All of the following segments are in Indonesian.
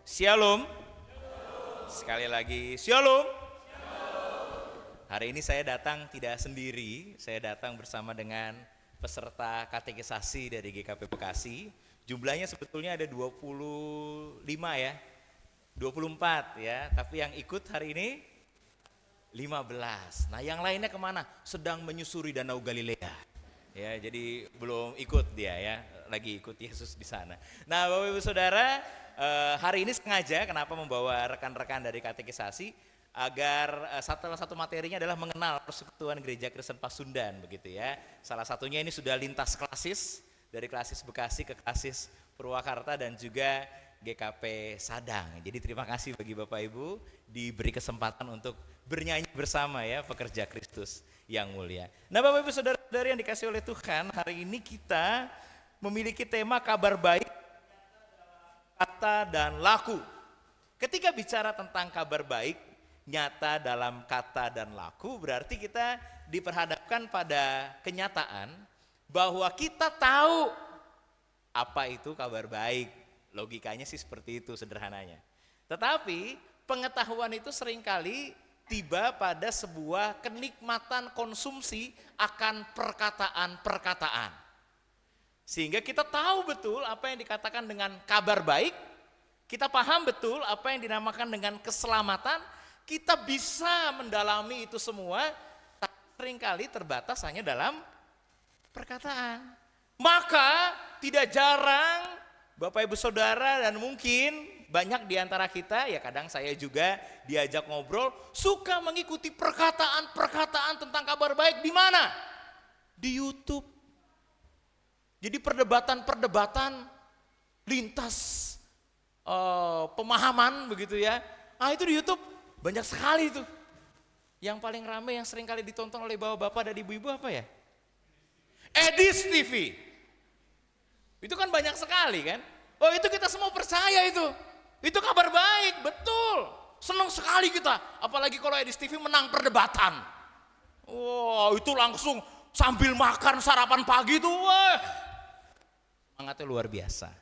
Shalom. Sekali lagi, Shalom. Hari ini saya datang tidak sendiri, saya datang bersama dengan peserta katekisasi dari GKP Bekasi. Jumlahnya sebetulnya ada 25 ya, 24 ya, tapi yang ikut hari ini 15. Nah yang lainnya kemana? Sedang menyusuri Danau Galilea. Ya, jadi belum ikut dia ya, lagi ikut Yesus di sana. Nah Bapak Ibu Saudara, hari ini sengaja kenapa membawa rekan-rekan dari katekisasi agar salah satu materinya adalah mengenal Persekutuan Gereja Kristen Pasundan begitu ya. Salah satunya ini sudah lintas klasis dari klasis Bekasi ke klasis Purwakarta dan juga GKP Sadang. Jadi terima kasih bagi Bapak Ibu diberi kesempatan untuk bernyanyi bersama ya pekerja Kristus yang mulia. Nah Bapak Ibu Saudara-saudari yang dikasih oleh Tuhan, hari ini kita memiliki tema kabar baik, kata dan laku. Ketika bicara tentang kabar baik, nyata dalam kata dan laku, berarti kita diperhadapkan pada kenyataan bahwa kita tahu apa itu kabar baik. Logikanya sih seperti itu sederhananya. Tetapi pengetahuan itu seringkali tiba pada sebuah kenikmatan konsumsi akan perkataan-perkataan. Sehingga kita tahu betul apa yang dikatakan dengan kabar baik, kita paham betul apa yang dinamakan dengan keselamatan, kita bisa mendalami itu semua, tapi seringkali terbatas hanya dalam perkataan. Maka tidak jarang Bapak Ibu Saudara dan mungkin banyak di antara kita, ya kadang saya juga diajak ngobrol, suka mengikuti perkataan-perkataan tentang kabar baik di mana? Di YouTube. Jadi perdebatan-perdebatan lintas pemahaman begitu ya. Itu di YouTube banyak sekali itu. Yang paling ramai yang sering kali ditonton oleh bapak-bapak dan ibu-ibu apa ya? Edis TV. Itu kan banyak sekali kan. Oh itu kita semua percaya itu. Itu kabar baik, betul. Senang sekali kita. Apalagi kalau Edis TV menang perdebatan. Wow itu langsung sambil makan sarapan pagi itu. Wah. Semangatnya luar biasa.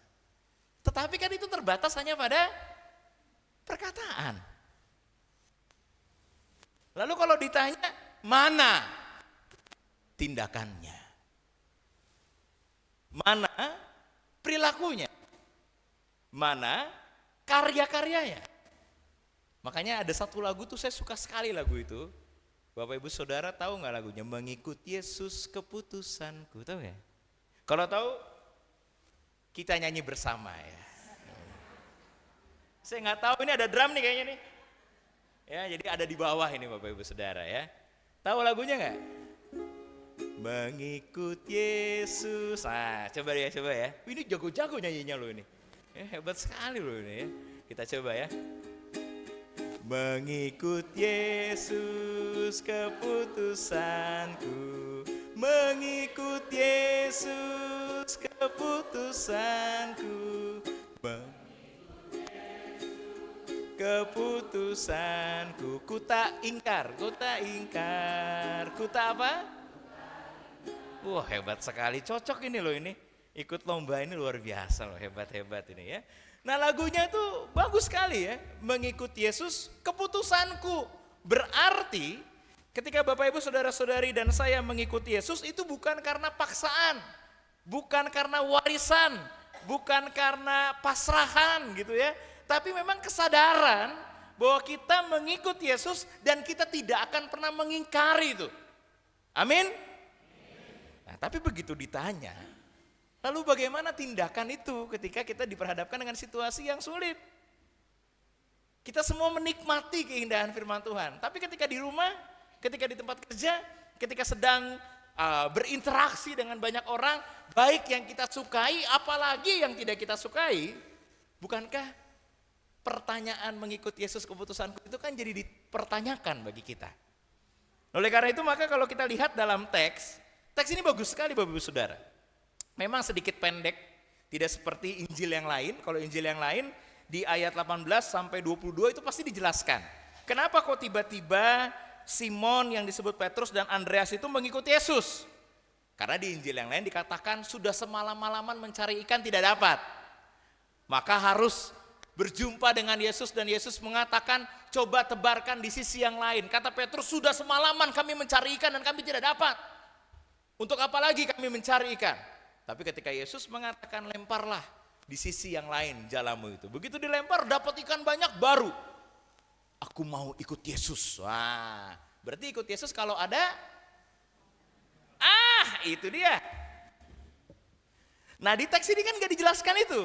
Tetapi kan itu terbatas hanya pada perkataan. Lalu kalau ditanya mana tindakannya? Mana perilakunya? Mana karya-karyanya? Makanya ada satu lagu tuh saya suka sekali lagu itu. Bapak Ibu Saudara tahu nggak lagunya? Mengikut Yesus keputusanku, tahu ya? Kalau tahu kita nyanyi bersama ya. Saya nggak tahu ini ada drum nih kayaknya nih. Ya jadi ada di bawah ini Bapak Ibu Saudara ya. Tahu lagunya nggak? Mengikut Yesus. Coba ya. Ini jago-jago nyanyinya lo ini. Hebat sekali lo ini ya. Kita coba ya. Mengikut Yesus keputusanku. Mengikut Yesus keputusanku. Keputusanku. Ku tak ingkar. Ku tak apa? Wah hebat sekali, cocok ini loh ini. Ikut lomba ini luar biasa loh, hebat-hebat ini ya. Nah lagunya itu bagus sekali ya. Mengikut Yesus keputusanku. Berarti ketika Bapak Ibu Saudara-saudari dan saya mengikuti Yesus itu bukan karena paksaan. Bukan karena warisan. Bukan karena pasrahan gitu ya. Tapi memang kesadaran bahwa kita mengikut Yesus dan kita tidak akan pernah mengingkari itu. Amin. Nah, tapi begitu ditanya, lalu bagaimana tindakan itu ketika kita diperhadapkan dengan situasi yang sulit? Kita semua menikmati keindahan firman Tuhan, tapi ketika di rumah, ketika di tempat kerja, ketika sedang berinteraksi dengan banyak orang, baik yang kita sukai, apalagi yang tidak kita sukai, bukankah pertanyaan mengikut Yesus keputusanku itu kan jadi dipertanyakan bagi kita? Oleh karena itu maka kalau kita lihat dalam teks ini bagus sekali Bapak Ibu Saudara. Memang sedikit pendek, tidak seperti Injil yang lain. Kalau Injil yang lain di ayat 18 sampai 22 itu pasti dijelaskan. Kenapa kok tiba-tiba Simon yang disebut Petrus dan Andreas itu mengikuti Yesus? Karena di Injil yang lain dikatakan sudah semalam-malaman mencari ikan tidak dapat. Maka harus berjumpa dengan Yesus dan Yesus mengatakan, coba tebarkan di sisi yang lain. Kata Petrus, sudah semalaman kami mencari ikan dan kami tidak dapat. Untuk apa lagi kami mencari ikan? Tapi ketika Yesus mengatakan, lemparlah di sisi yang lain jalamu itu. Begitu dilempar, dapat ikan banyak, baru aku mau ikut Yesus. Wah, berarti ikut Yesus kalau ada, itu dia. Nah, di teks ini kan gak dijelaskan itu.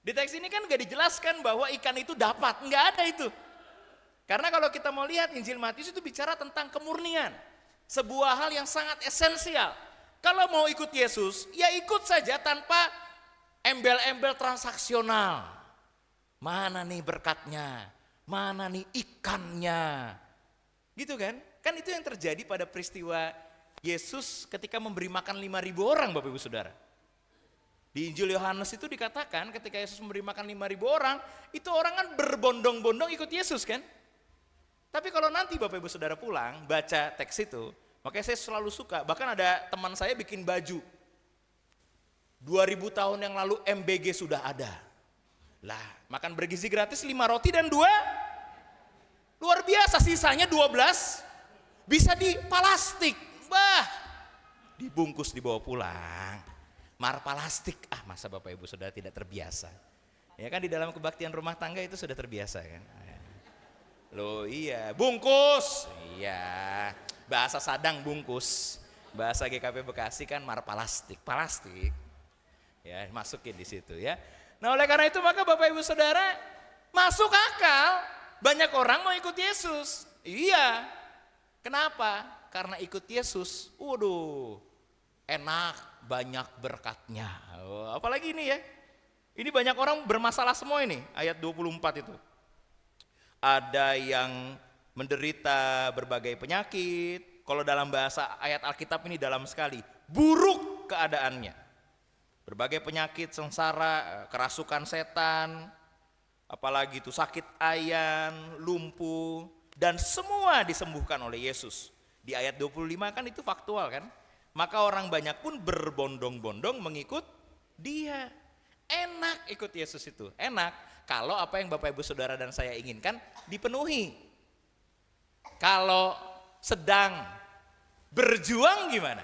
Di teks ini kan gak dijelaskan bahwa ikan itu dapat, nggak ada itu. Karena kalau kita mau lihat Injil Matius itu bicara tentang kemurnian. Sebuah hal yang sangat esensial. Kalau mau ikut Yesus, ya ikut saja tanpa embel-embel transaksional. Mana nih berkatnya? Mana nih ikannya? Gitu kan? Kan itu yang terjadi pada peristiwa Yesus ketika memberi makan 5.000 orang, Bapak Ibu Saudara. Di Injil Yohanes itu dikatakan ketika Yesus memberi makan 5.000 orang, itu orang kan berbondong-bondong ikut Yesus kan. Tapi kalau nanti Bapak Ibu Saudara pulang, baca teks itu, makanya saya selalu suka, bahkan ada teman saya bikin baju. 2000 tahun yang lalu MBG sudah ada. Lah, makan bergizi gratis 5 roti dan 2, luar biasa, sisanya 12, bisa di plastik. Bah, dibungkus dibawa pulang. Mar plastik, masa Bapak Ibu Saudara tidak terbiasa? Ya kan di dalam kebaktian rumah tangga itu sudah terbiasa kan? Loh iya, bungkus. Iya, bahasa Sadang bungkus. Bahasa GKP Bekasi kan mar plastik, plastik. Ya, masukin di situ ya. Nah, oleh karena itu maka Bapak Ibu Saudara, masuk akal banyak orang mau ikut Yesus. Iya. Kenapa? Karena ikut Yesus. Waduh, enak, banyak berkatnya. Apalagi ini ya. Ini banyak orang bermasalah semua ini, ayat 24 itu. Ada yang menderita berbagai penyakit. Kalau dalam bahasa ayat Alkitab ini dalam sekali. Buruk keadaannya. Berbagai penyakit, sengsara, kerasukan setan, apalagi itu sakit ayan, lumpuh, dan semua disembuhkan oleh Yesus. Di ayat 25 kan itu faktual kan. Maka orang banyak pun berbondong-bondong mengikut dia. Enak ikut Yesus itu, enak. Kalau apa yang Bapak Ibu Saudara dan saya inginkan dipenuhi. Kalau sedang berjuang gimana?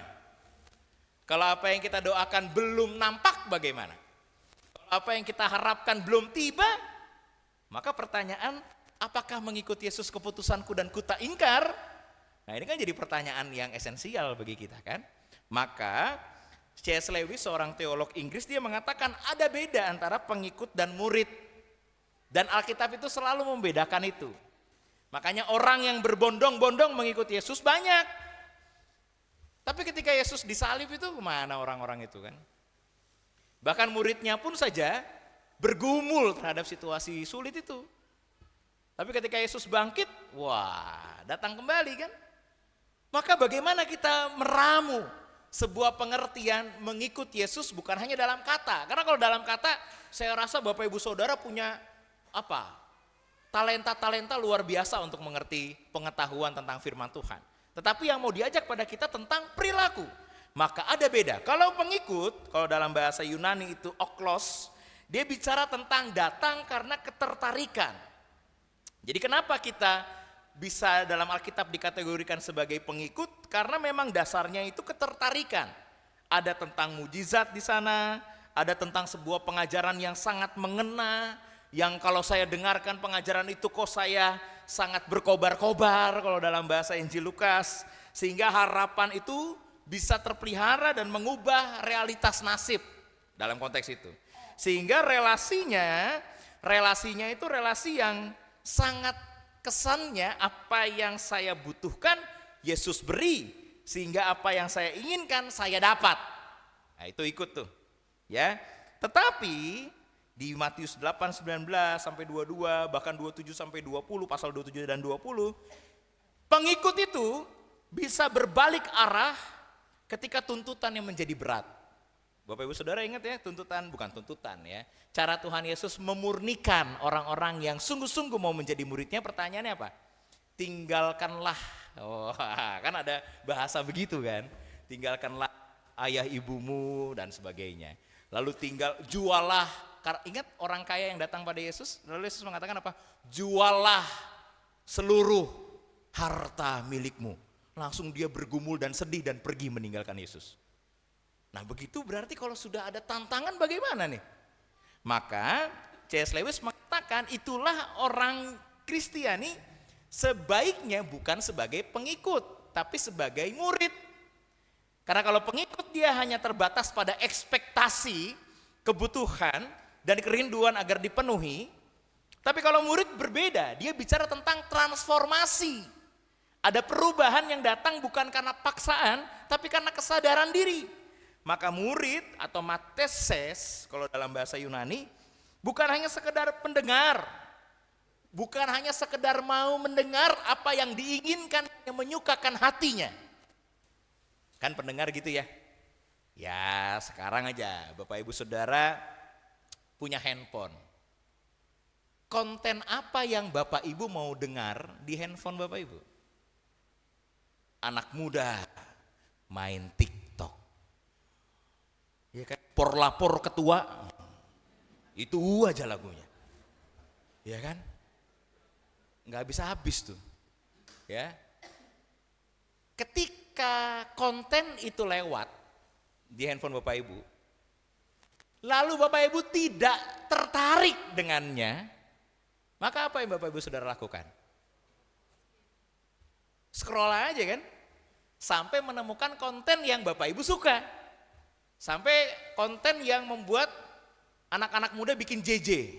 Kalau apa yang kita doakan belum nampak bagaimana? Kalau apa yang kita harapkan belum tiba, maka pertanyaan, apakah mengikut Yesus keputusanku dan ku tak ingkar? Nah, ini kan jadi pertanyaan yang esensial bagi kita kan? Maka C.S. Lewis, seorang teolog Inggris, dia mengatakan ada beda antara pengikut dan murid. Dan Alkitab itu selalu membedakan itu. Makanya orang yang berbondong-bondong mengikut Yesus banyak. Tapi ketika Yesus disalib itu kemana orang-orang itu kan? Bahkan muridnya pun saja bergumul terhadap situasi sulit itu. Tapi ketika Yesus bangkit, wah, datang kembali kan? Maka bagaimana kita meramu sebuah pengertian mengikut Yesus bukan hanya dalam kata. Karena kalau dalam kata, saya rasa Bapak Ibu Saudara punya apa? Talenta-talenta luar biasa untuk mengerti pengetahuan tentang firman Tuhan. Tetapi yang mau diajak pada kita tentang perilaku. Maka ada beda. Kalau pengikut, kalau dalam bahasa Yunani itu oklos, dia bicara tentang datang karena ketertarikan. Jadi kenapa kita bisa dalam Alkitab dikategorikan sebagai pengikut? Karena memang dasarnya itu ketertarikan. Ada tentang mujizat di sana, ada tentang sebuah pengajaran yang sangat mengena, yang kalau saya dengarkan pengajaran itu kok saya sangat berkobar-kobar kalau dalam bahasa Injil Lukas, sehingga harapan itu bisa terpelihara dan mengubah realitas nasib dalam konteks itu. Sehingga relasinya itu relasi yang sangat kesannya apa yang saya butuhkan Yesus beri, sehingga apa yang saya inginkan saya dapat. Nah, itu ikut tuh. Ya. Tetapi di Matius 8:19 sampai 22, bahkan 27 sampai 20, pasal 27 dan 20, pengikut itu bisa berbalik arah ketika tuntutan yang menjadi berat. Bapak Ibu Saudara ingat ya, bukan tuntutan ya. Cara Tuhan Yesus memurnikan orang-orang yang sungguh-sungguh mau menjadi muridnya, pertanyaannya apa? Tinggalkanlah. Kan ada bahasa begitu kan. Tinggalkanlah ayah ibumu dan sebagainya. Lalu jualah Ingat orang kaya yang datang pada Yesus, lalu Yesus mengatakan apa? Jualah seluruh harta milikmu. Langsung dia bergumul dan sedih dan pergi meninggalkan Yesus. Nah begitu berarti kalau sudah ada tantangan bagaimana nih? Maka C.S. Lewis mengatakan itulah orang Kristiani sebaiknya bukan sebagai pengikut, tapi sebagai murid. Karena kalau pengikut dia hanya terbatas pada ekspektasi, kebutuhan, dan kerinduan agar dipenuhi. Tapi kalau murid berbeda, dia bicara tentang transformasi. Ada perubahan yang datang bukan karena paksaan, tapi karena kesadaran diri. Maka murid atau mateses, kalau dalam bahasa Yunani, bukan hanya sekedar pendengar, bukan hanya sekedar mau mendengar apa yang diinginkan, yang menyukakan hatinya. Kan pendengar gitu ya. Ya sekarang aja Bapak Ibu Saudara punya handphone. Konten apa yang Bapak Ibu mau dengar di handphone Bapak Ibu? Anak muda main TikTok. Ya kan? Porlapor ketua. Itu aja lagunya. Ya kan? Nggak habis-habis tuh. Ya. Ketika konten itu lewat di handphone Bapak Ibu, lalu Bapak Ibu tidak tertarik dengannya, maka apa yang Bapak Ibu Saudara lakukan? Scroll aja kan, sampai menemukan konten yang Bapak Ibu suka. Sampai konten yang membuat anak-anak muda bikin JJ.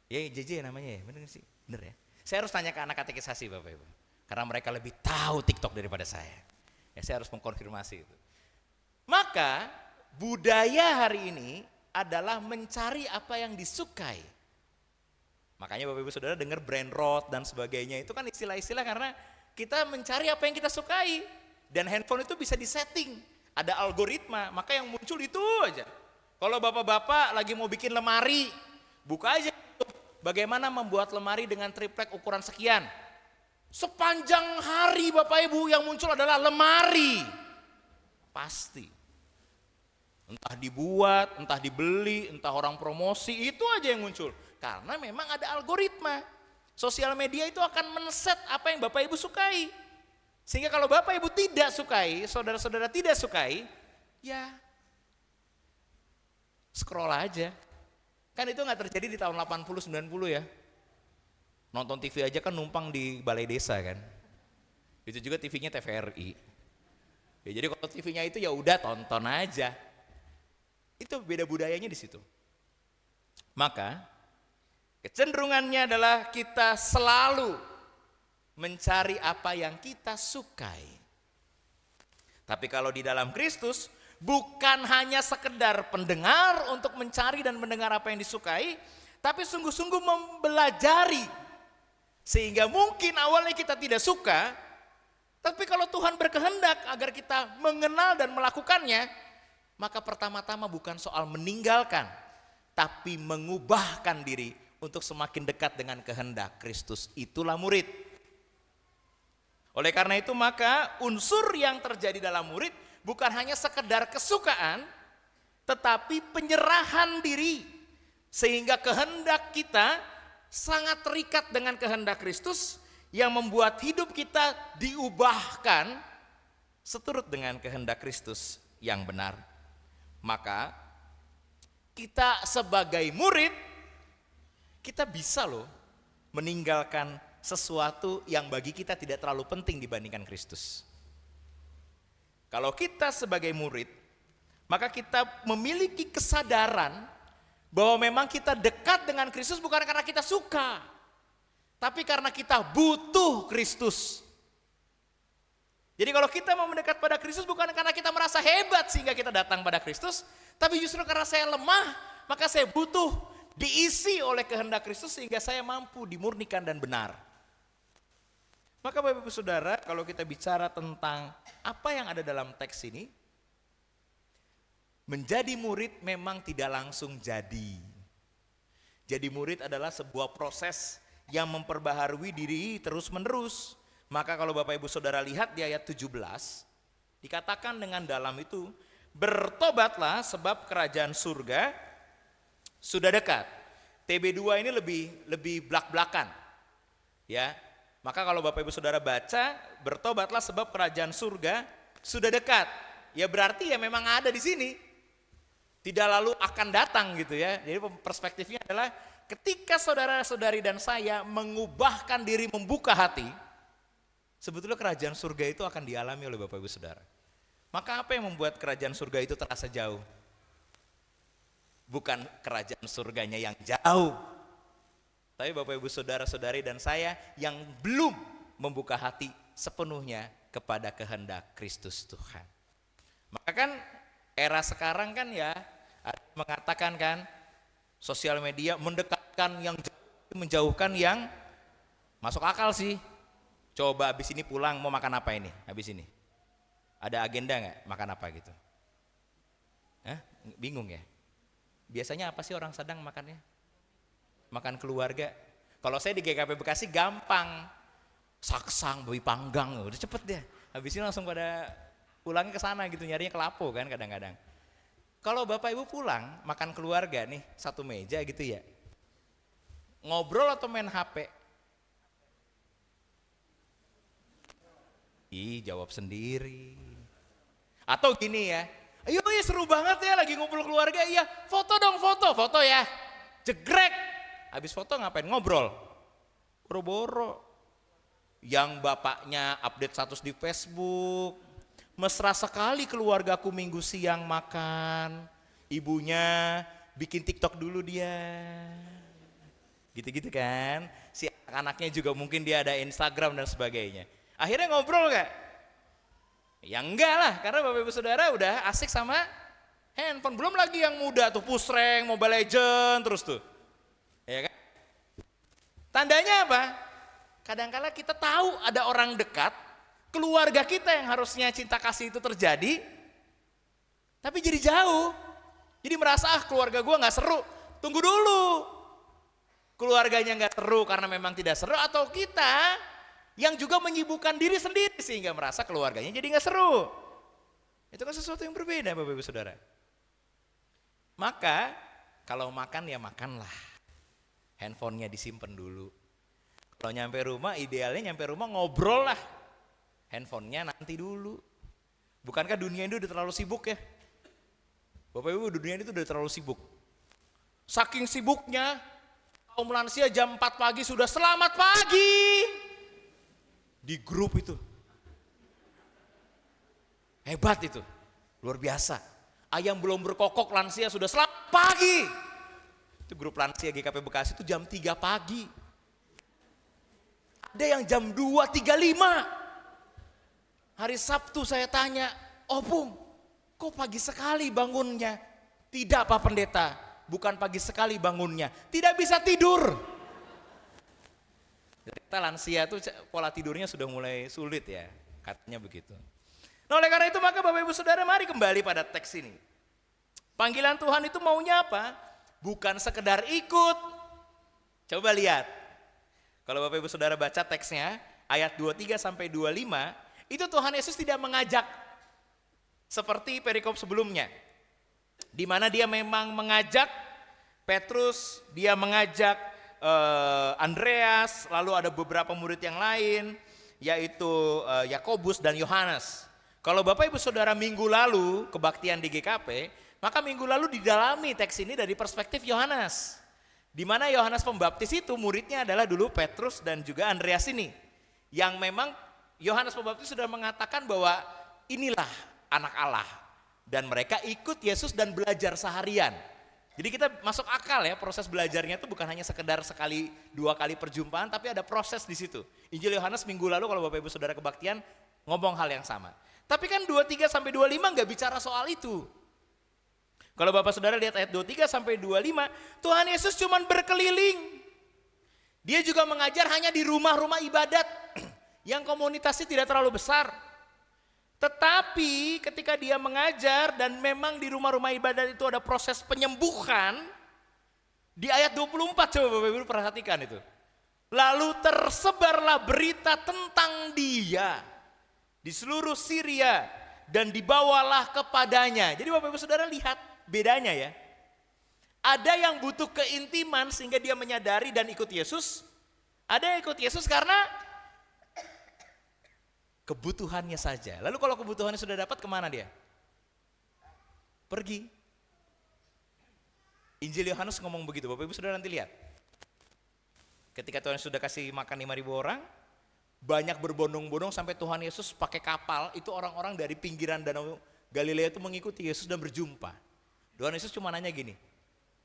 Ya JJ namanya ya, bener sih? Bener ya? Saya harus tanya ke anak katekisasi Bapak Ibu. Karena mereka lebih tahu TikTok daripada saya. Ya saya harus mengkonfirmasi itu. Maka budaya hari ini adalah mencari apa yang disukai. Makanya Bapak Ibu Saudara dengar brain rot dan sebagainya, itu kan istilah-istilah karena kita mencari apa yang kita sukai. Dan handphone itu bisa disetting, ada algoritma, maka yang muncul itu aja. Kalau bapak-bapak lagi mau bikin lemari, buka aja bagaimana membuat lemari dengan triplek ukuran sekian. Sepanjang hari Bapak Ibu yang muncul adalah lemari. Pasti. Entah dibuat, entah dibeli, entah orang promosi, itu aja yang muncul. Karena memang ada algoritma. Sosial media itu akan men-set apa yang Bapak Ibu sukai. Sehingga kalau Bapak Ibu tidak sukai, saudara-saudara tidak sukai, ya scroll aja. Kan itu gak terjadi di tahun 80-90 ya. Nonton TV aja kan numpang di balai desa kan. Itu juga TV-nya TVRI. Ya, jadi kalau TV-nya itu ya udah tonton aja. Itu beda budayanya di situ. Maka kecenderungannya adalah kita selalu mencari apa yang kita sukai. Tapi kalau di dalam Kristus bukan hanya sekedar pendengar untuk mencari dan mendengar apa yang disukai, tapi sungguh-sungguh mempelajari. Sehingga mungkin awalnya kita tidak suka, tapi kalau Tuhan berkehendak agar kita mengenal dan melakukannya, maka pertama-tama bukan soal meninggalkan, tapi mengubahkan diri untuk semakin dekat dengan kehendak Kristus. Itulah murid. Oleh karena itu maka unsur yang terjadi dalam murid bukan hanya sekedar kesukaan, tetapi penyerahan diri. Sehingga kehendak kita sangat terikat dengan kehendak Kristus yang membuat hidup kita diubahkan seturut dengan kehendak Kristus yang benar. Maka kita sebagai murid, kita bisa loh meninggalkan sesuatu yang bagi kita tidak terlalu penting dibandingkan Kristus. Kalau kita sebagai murid, maka kita memiliki kesadaran bahwa memang kita dekat dengan Kristus bukan karena kita suka, tapi karena kita butuh Kristus. Jadi kalau kita mau mendekat pada Kristus bukan karena kita merasa hebat sehingga kita datang pada Kristus, tapi justru karena saya lemah, maka saya butuh diisi oleh kehendak Kristus sehingga saya mampu dimurnikan dan benar. Maka Bapak Ibu Saudara, kalau kita bicara tentang apa yang ada dalam teks ini, menjadi murid memang tidak langsung jadi. Jadi murid adalah sebuah proses yang memperbaharui diri terus menerus. Maka kalau Bapak Ibu Saudara lihat di ayat 17, dikatakan dengan dalam itu, bertobatlah sebab kerajaan surga sudah dekat. TB2 ini lebih blak-blakan. Ya. Maka kalau Bapak Ibu Saudara baca, bertobatlah sebab kerajaan surga sudah dekat. Ya berarti ya memang ada di sini. Tidak lalu akan datang gitu ya. Jadi perspektifnya adalah ketika saudara-saudari dan saya mengubahkan diri, membuka hati, sebetulnya kerajaan surga itu akan dialami oleh Bapak Ibu Saudara. Maka apa yang membuat kerajaan surga itu terasa jauh? Bukan kerajaan surganya yang jauh, tapi Bapak Ibu Saudara-saudari dan saya yang belum membuka hati sepenuhnya kepada kehendak Kristus Tuhan. Maka kan era sekarang kan ya ada yang mengatakan kan, sosial media mendekatkan yang jauh, menjauhkan yang masuk akal sih. Coba habis ini pulang mau makan apa ini? Habis ini ada agenda nggak makan apa gitu? Hah? Bingung ya? Biasanya apa sih orang Sadang makannya? Makan keluarga. Kalau saya di GKP Bekasi gampang, saksang, babi panggang, udah cepet deh. Habis ini langsung pada pulangnya ke sana gitu, nyarinya ke Lapo kan kadang-kadang. Kalau Bapak Ibu pulang makan keluarga nih satu meja gitu ya, ngobrol atau main HP? Jawab sendiri. Atau gini ya, ayo ya seru banget ya lagi ngumpul keluarga, iya foto dong, foto ya, jegrek. Habis foto ngapain? Ngobrol, boro-boro. Yang bapaknya update status di Facebook, mesra sekali keluargaku minggu siang makan, ibunya bikin TikTok dulu dia, gitu-gitu kan. Si anaknya juga mungkin dia ada Instagram dan sebagainya. Akhirnya ngobrol gak? Ya enggak lah, karena Bapak Ibu Saudara udah asik sama handphone. Belum lagi yang muda tuh, pusreng, Mobile Legend terus tuh. Ya kan? Tandanya apa? Kadangkala kita tahu ada orang dekat, keluarga kita yang harusnya cinta kasih itu terjadi, tapi jadi jauh. Jadi merasa keluarga gue gak seru. Tunggu dulu. Keluarganya gak seru karena memang tidak seru, atau kita yang juga menyibukkan diri sendiri sehingga merasa keluarganya jadi gak seru. Itu kan sesuatu yang berbeda Bapak Ibu Saudara. Maka kalau makan ya makanlah, handphonenya disimpan dulu. Kalau nyampe rumah, idealnya nyampe rumah ngobrol lah, handphonenya nanti dulu. Bukankah dunia ini udah terlalu sibuk ya? Bapak Ibu, dunia ini udah terlalu sibuk. Saking sibuknya, kaum lansia jam 4 pagi sudah selamat pagi di grup itu. Hebat itu, luar biasa. Ayam belum berkokok lansia sudah selamat pagi. Itu grup lansia GKP Bekasi itu jam 3 pagi. Ada yang jam 2.35. Hari Sabtu saya tanya, Opung, kok pagi sekali bangunnya? Tidak Pak Pendeta, bukan pagi sekali bangunnya, tidak bisa tidur. Kita lansia tuh pola tidurnya sudah mulai sulit ya, katanya begitu. Nah oleh karena itu maka Bapak Ibu Saudara mari kembali pada teks ini. Panggilan Tuhan itu maunya apa? Bukan sekedar ikut. Coba lihat. Kalau Bapak Ibu Saudara baca teksnya ayat 23 sampai 25, itu Tuhan Yesus tidak mengajak seperti perikop sebelumnya. Di mana dia memang mengajak Petrus, dia mengajak Andreas, lalu ada beberapa murid yang lain yaitu Yakobus dan Yohanes. Kalau Bapak Ibu Saudara minggu lalu kebaktian di GKP, maka minggu lalu didalami teks ini dari perspektif Yohanes. Di mana Yohanes Pembaptis itu muridnya adalah dulu Petrus dan juga Andreas ini. Yang memang Yohanes Pembaptis sudah mengatakan bahwa inilah anak Allah. Dan mereka ikut Yesus dan belajar seharian. Jadi kita masuk akal ya, proses belajarnya itu bukan hanya sekedar sekali, 2 kali perjumpaan, tapi ada proses di situ. Injil Yohanes minggu lalu kalau Bapak Ibu Saudara kebaktian ngomong hal yang sama. Tapi kan 23 sampai 25 nggak bicara soal itu. Kalau Bapak Saudara lihat ayat 23 sampai 25, Tuhan Yesus cuman berkeliling. Dia juga mengajar hanya di rumah-rumah ibadat yang komunitasnya tidak terlalu besar. Tetapi ketika dia mengajar dan memang di rumah-rumah ibadat itu ada proses penyembuhan, di ayat 24 coba Bapak Ibu perhatikan itu. Lalu tersebarlah berita tentang dia di seluruh Syria dan dibawalah kepadanya. Jadi Bapak Ibu Saudara lihat bedanya ya. Ada yang butuh keintiman sehingga dia menyadari dan ikut Yesus. Ada yang ikut Yesus karena kebutuhannya saja. Lalu kalau kebutuhannya sudah dapat, kemana dia? Pergi. Injil Yohanes ngomong begitu, Bapak Ibu Saudara nanti lihat. Ketika Tuhan sudah kasih makan 5.000 orang, banyak berbondong-bondong sampai Tuhan Yesus pakai kapal, itu orang-orang dari pinggiran danau Galilea itu mengikuti Yesus dan berjumpa. Tuhan Yesus cuma nanya gini,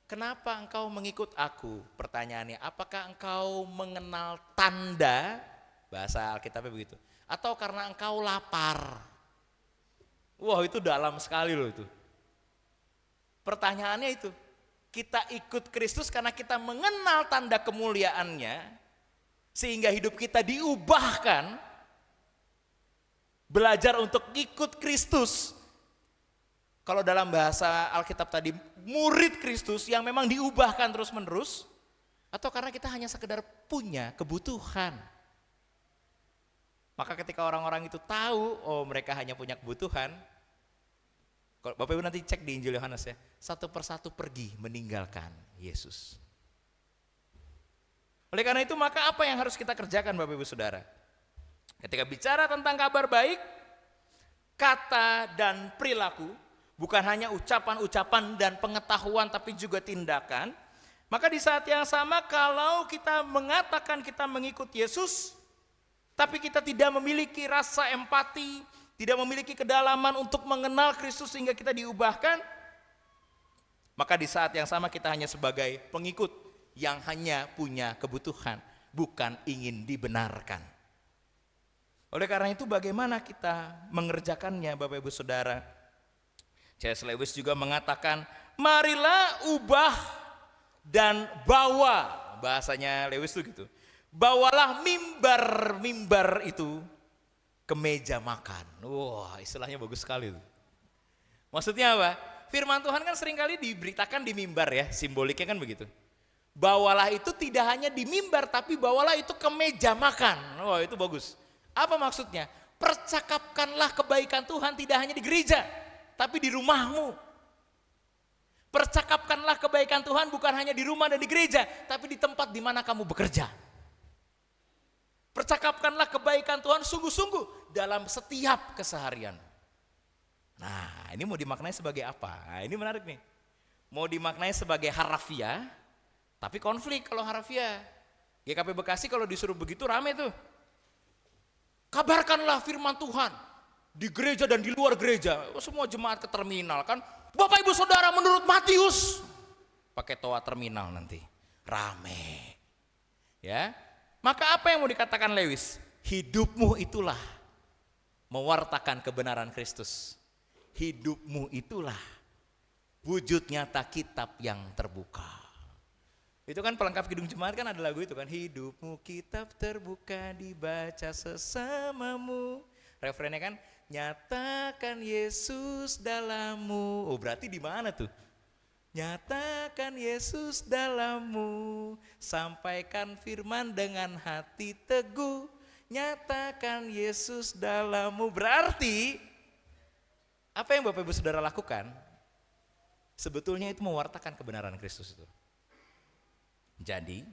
kenapa engkau mengikut aku? Pertanyaannya, apakah engkau mengenal tanda? Bahasa Alkitabnya begitu. Atau karena engkau lapar? Wah, itu dalam sekali loh itu. Pertanyaannya itu, kita ikut Kristus karena kita mengenal tanda kemuliaannya, sehingga hidup kita diubahkan, belajar untuk ikut Kristus. Kalau dalam bahasa Alkitab tadi, murid Kristus yang memang diubahkan terus menerus, atau karena kita hanya sekedar punya kebutuhan. Maka ketika orang-orang itu tahu, oh mereka hanya punya kebutuhan, Bapak Ibu nanti cek di Injil Yohanes ya, satu persatu pergi meninggalkan Yesus. Oleh karena itu maka apa yang harus kita kerjakan Bapak Ibu Saudara? Ketika bicara tentang kabar baik, kata dan perilaku, bukan hanya ucapan-ucapan dan pengetahuan tapi juga tindakan. Maka di saat yang sama kalau kita mengatakan kita mengikut Yesus, tapi kita tidak memiliki rasa empati, tidak memiliki kedalaman untuk mengenal Kristus sehingga kita diubahkan, maka di saat yang sama kita hanya sebagai pengikut yang hanya punya kebutuhan, bukan ingin dibenarkan. Oleh karena itu bagaimana kita mengerjakannya Bapak Ibu Saudara? C.S. Lewis juga mengatakan, marilah ubah dan bawa, bahasanya Lewis itu gitu. Bawalah mimbar itu ke meja makan. Wah, istilahnya bagus sekali itu. Maksudnya apa? Firman Tuhan kan seringkali diberitakan di mimbar ya, simboliknya kan begitu. Bawalah itu tidak hanya di mimbar, tapi bawalah itu ke meja makan. Wah, itu bagus. Apa maksudnya? Percakapkanlah kebaikan Tuhan tidak hanya di gereja, tapi di rumahmu. Percakapkanlah kebaikan Tuhan bukan hanya di rumah dan di gereja, tapi di tempat di mana kamu bekerja. Percakapkanlah kebaikan Tuhan sungguh-sungguh dalam setiap keseharian. Nah, ini mau dimaknai sebagai apa? Nah, ini menarik nih. Mau dimaknai sebagai harafiah, tapi konflik kalau harafiah. GKP Bekasi kalau disuruh begitu rame tuh. Kabarkanlah firman Tuhan di gereja dan di luar gereja. Semua jemaat ke terminal kan. Bapak Ibu Saudara menurut Matius. Pakai toa terminal nanti. Rame. Ya. Maka apa yang mau dikatakan Lewis? Hidupmu itulah mewartakan kebenaran Kristus. Hidupmu itulah wujud nyata kitab yang terbuka. Itu kan pelengkap Kidung Jemaat kan ada lagu itu kan. Hidupmu kitab terbuka dibaca sesamamu. Refrennya kan, nyatakan Yesus dalammu. Oh berarti di mana tuh? Nyatakan Yesus dalammu, sampaikan firman dengan hati teguh. Nyatakan Yesus dalammu. Berarti apa yang Bapak Ibu Saudara lakukan? Sebetulnya itu mewartakan kebenaran Kristus itu. Jadi,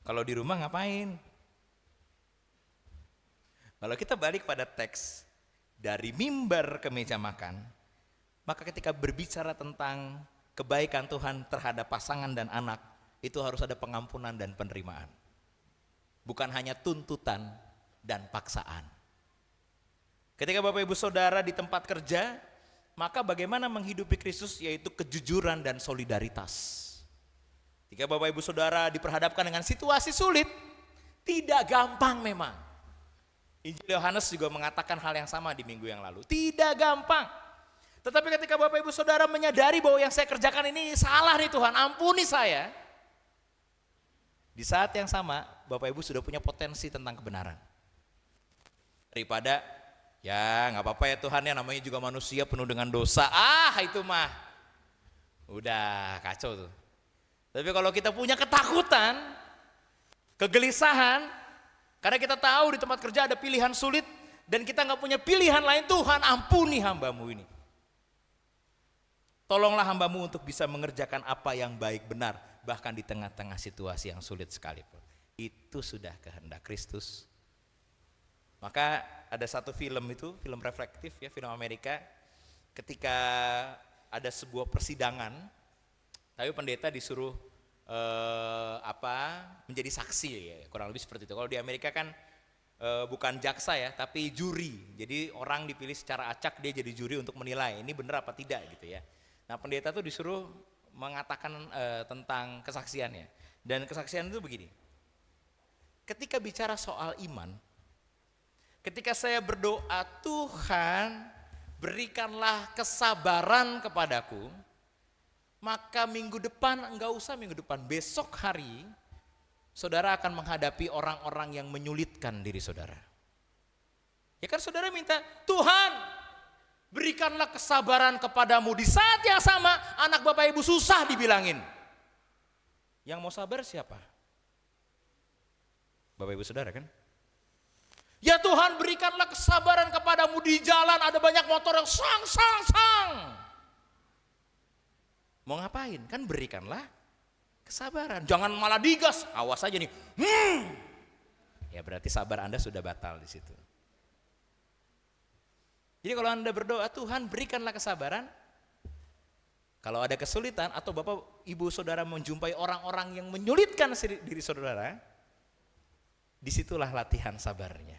kalau di rumah ngapain? Kalau kita balik pada teks dari mimbar ke meja makan, maka ketika berbicara tentang kebaikan Tuhan terhadap pasangan dan anak, itu harus ada pengampunan dan penerimaan. Bukan hanya tuntutan dan paksaan. Ketika Bapak Ibu Saudara di tempat kerja, maka bagaimana menghidupi Kristus, yaitu kejujuran dan solidaritas. Ketika Bapak Ibu Saudara diperhadapkan dengan situasi sulit, tidak gampang memang. Injil Yohanes juga mengatakan hal yang sama di minggu yang lalu. Tidak gampang. Tetapi ketika Bapak Ibu Saudara menyadari bahwa yang saya kerjakan ini salah nih Tuhan, ampuni saya. Di saat yang sama, Bapak Ibu sudah punya potensi tentang kebenaran. Daripada, ya gak apa-apa ya Tuhan ya, namanya juga manusia penuh dengan dosa. Itu mah, udah kacau tuh. Tapi kalau kita punya ketakutan, kegelisahan, karena kita tahu di tempat kerja ada pilihan sulit, dan kita gak punya pilihan lain, Tuhan ampuni hambamu ini. Tolonglah hamba-Mu untuk bisa mengerjakan apa yang baik benar, bahkan di tengah-tengah situasi yang sulit sekalipun. Itu sudah kehendak Kristus. Maka ada satu film itu, film reflektif ya, film Amerika, ketika ada sebuah persidangan, tapi pendeta disuruh menjadi saksi ya, kurang lebih seperti itu. Kalau di Amerika kan bukan jaksa ya, tapi juri. Jadi orang dipilih secara acak, dia jadi juri untuk menilai ini benar apa tidak gitu ya. Nah pendeta tuh disuruh mengatakan tentang kesaksiannya. Dan kesaksian itu begini, ketika bicara soal iman, ketika saya berdoa, Tuhan berikanlah kesabaran kepadaku, maka minggu depan, enggak usah minggu depan, besok hari saudara akan menghadapi orang-orang yang menyulitkan diri saudara. Ya kan saudara minta, Tuhan berikanlah kesabaran kepadamu. Di saat yang sama anak bapak ibu susah dibilangin. Yang mau sabar siapa? Bapak ibu saudara kan? Ya Tuhan berikanlah kesabaran kepadamu, di jalan ada banyak motor yang sang. Mau ngapain? Kan berikanlah kesabaran. Jangan malah digas, awas aja nih. Ya berarti sabar Anda sudah batal di situ. Jadi kalau Anda berdoa, Tuhan berikanlah kesabaran. Kalau ada kesulitan atau bapak ibu saudara menjumpai orang-orang yang menyulitkan diri saudara, disitulah latihan sabarnya.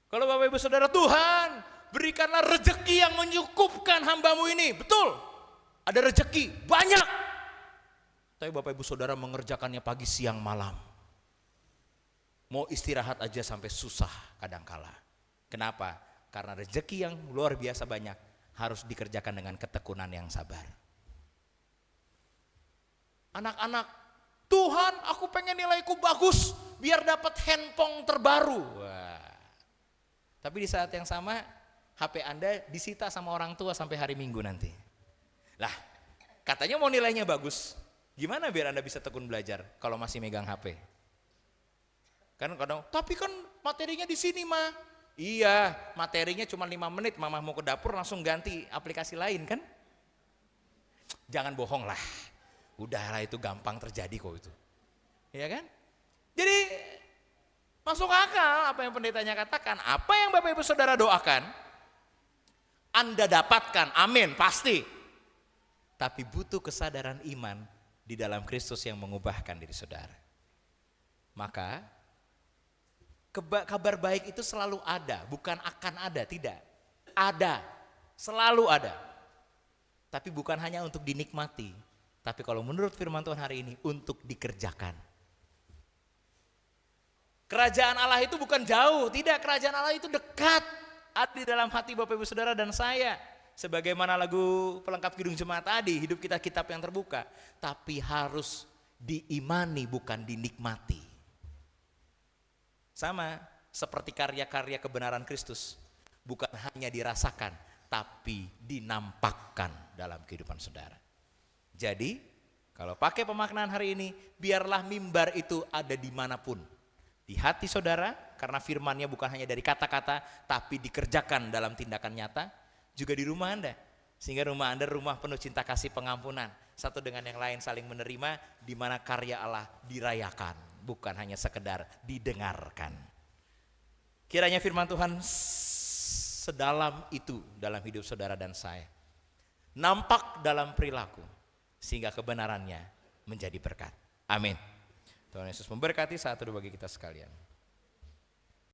Kalau bapak ibu saudara, Tuhan berikanlah rezeki yang mencukupkan hamba-Mu ini. Betul, ada rezeki banyak, tapi bapak ibu saudara mengerjakannya pagi siang malam. Mau istirahat aja sampai susah kadangkala. Kenapa? Karena rezeki yang luar biasa banyak harus dikerjakan dengan ketekunan yang sabar. Anak-anak, Tuhan aku pengen nilaiku bagus biar dapat handphone terbaru. Wah. Tapi di saat yang sama HP Anda disita sama orang tua sampai hari Minggu nanti. Lah, katanya mau nilainya bagus. Gimana biar Anda bisa tekun belajar kalau masih megang HP? Kan kadang, tapi kan materinya di sini mah. Iya, materinya cuma 5 menit, mama mau ke dapur langsung ganti aplikasi lain kan? Jangan bohong lah. Udahlah, itu gampang terjadi kok itu. Iya kan? Jadi masuk akal apa yang pendetanya katakan, apa yang Bapak Ibu Saudara doakan, Anda dapatkan, amin, pasti. Tapi butuh kesadaran iman di dalam Kristus yang mengubahkan diri saudara. Maka kabar baik itu selalu ada, bukan akan ada, tidak. Ada, selalu ada. Tapi bukan hanya untuk dinikmati, tapi kalau menurut firman Tuhan hari ini, untuk dikerjakan. Kerajaan Allah itu bukan jauh, tidak, kerajaan Allah itu dekat. Ada di dalam hati Bapak Ibu Saudara dan saya. Sebagaimana lagu pelengkap Kidung Jemaat tadi, hidup kita kitab yang terbuka. Tapi harus diimani, bukan dinikmati. Sama seperti karya-karya kebenaran Kristus, bukan hanya dirasakan, tapi dinampakkan dalam kehidupan saudara. Jadi, kalau pakai pemaknaan hari ini, biarlah mimbar itu ada dimanapun. Di hati saudara, karena firmannya bukan hanya dari kata-kata, tapi dikerjakan dalam tindakan nyata, juga di rumah Anda. Sehingga rumah Anda rumah penuh cinta kasih pengampunan. Satu dengan yang lain saling menerima, di mana karya Allah dirayakan. Bukan hanya sekedar didengarkan. Kiranya firman Tuhan sedalam itu dalam hidup saudara dan saya. Nampak dalam perilaku. Sehingga kebenarannya menjadi berkat. Amin. Tuhan Yesus memberkati, saat itu bagi kita sekalian.